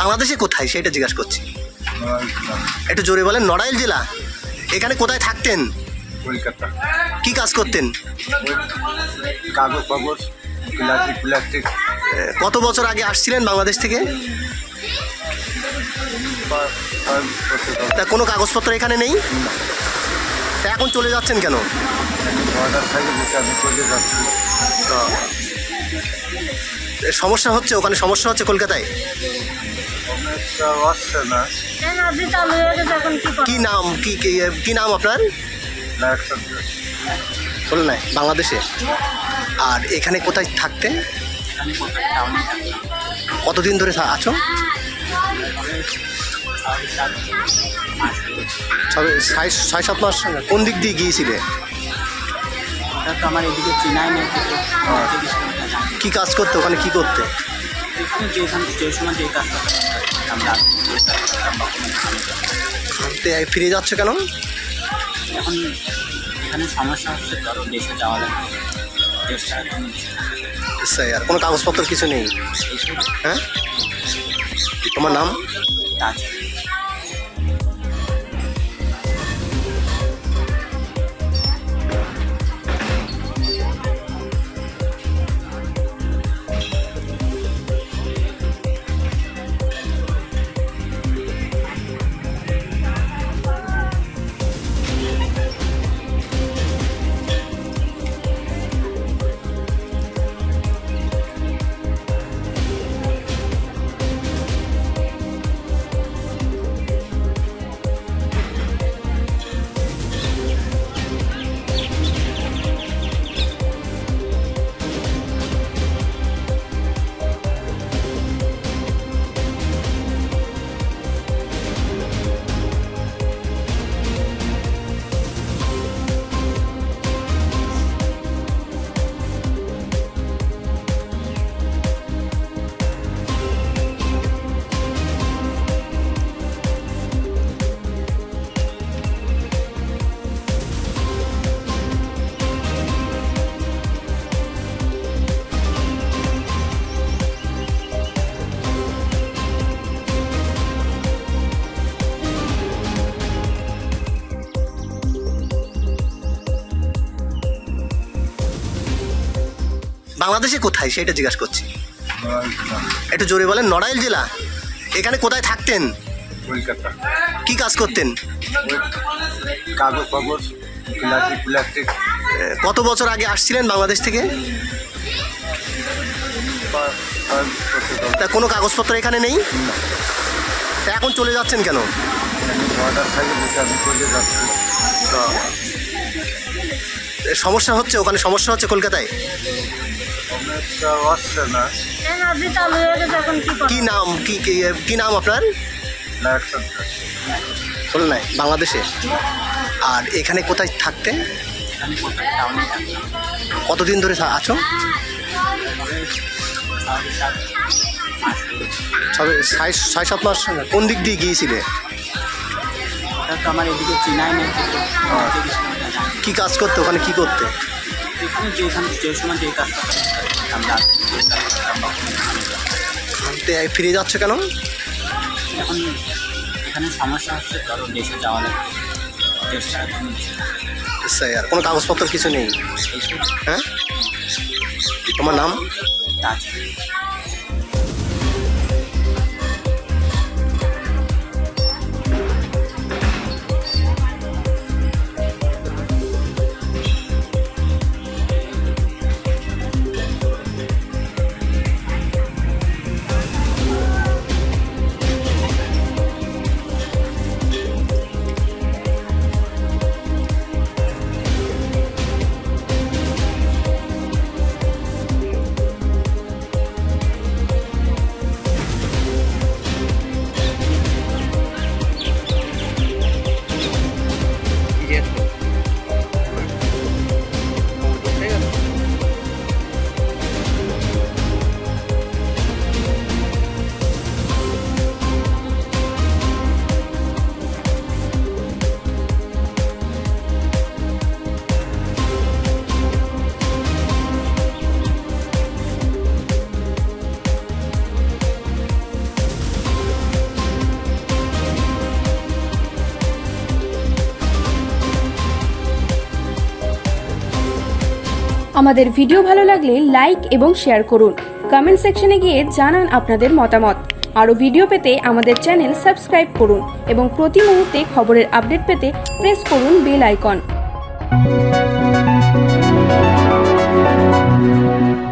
বাংলাদেশে কোথায় সেটা জিজ্ঞাসা করছি। একটু জোরে বলেন। নড়াইল জেলা। এখানে কোথায় থাকতেন? কলকাতা। কি কাজ করতেন? কাগজ ফাগজ, প্লাস্টিক। কত বছর আগে আসছিলেন বাংলাদেশ থেকে? তা কোনো কাগজপত্র এখানে নেই? তা এখন চলে যাচ্ছেন কেন? অর্ডার থাকে যেটা আমি চলে যাচ্ছি। সমস্যা হচ্ছে ওখানে, সমস্যা হচ্ছে কলকাতায়। সমস্যা হচ্ছে না। কি নাম, কি নাম আপনার? বলুন না। বাংলাদেশে। আর এখানে কোথায় থাকতে? কতদিন ধরে আছো? ছয় সাত মাস। কোন দিক দিয়ে গিয়েছিলে? আমার এদিকে চেনাই নেই। কি কাজ করতে ওখানে, কি করতে? যে সময় যে কাজ আমরা ফিরে যাচ্ছে কেন? এখন এখানে সমস্যা হচ্ছে, ধরো দেশে যাওয়া লাগবে, দেশ ছাড়া আর কোনো কাগজপত্র কিছু নেই? হ্যাঁ, তোমার নাম? তাজ। বাংলাদেশে কোথায় সেটা জিজ্ঞাসা করছি। একটু জোরে বলেন। নড়াইল জেলা। এখানে কোথায় থাকতেন? কলকাতা। কি কাজ করতেন? কাগজ ফাগজ, প্লাস্টিক। কত বছর আগে আসছিলেন বাংলাদেশ থেকে? তা কোনো কাগজপত্র এখানে নেই? তা এখন চলে যাচ্ছেন কেন? অর্ডার থাকে যেটা আমি চলে যাচ্ছি। সমস্যা হচ্ছে ওখানে, সমস্যা হচ্ছে কলকাতায়। সমস্যা হচ্ছে না। কি নাম, কি নাম আপনার? বলুন না। বাংলাদেশে। আর এখানে কোথায় থাকতে? আমি কলকাতা টাউনে থাকি। কতদিন ধরে আছো? ছয় সাত মাস। কোন দিক দিয়ে গিয়েছিলে? আমার এদিকে চেনাই নেই। কি কাজ করতে ওখানে, কি করতে? এখানে যে সময় যে কাজ আমরা ফিরে যাচ্ছে কেন? এখন এখানে সমস্যা হচ্ছে, ধরো দেশে যাওয়া লাগবে, দেশ ছাড়া আর কোনো কাগজপত্র কিছু নেই? হ্যাঁ, তোমার নাম? তাজ। আমাদের ভিডিও ভালো লাগলে লাইক এবং শেয়ার করুন। কমেন্ট সেকশনে গিয়ে জানান আপনাদের মতামত। আরও ভিডিও পেতে আমাদের চ্যানেল সাবস্ক্রাইব করুন এবং প্রতি মুহূর্তে খবরের আপডেট পেতে প্রেস করুন বেল আইকন।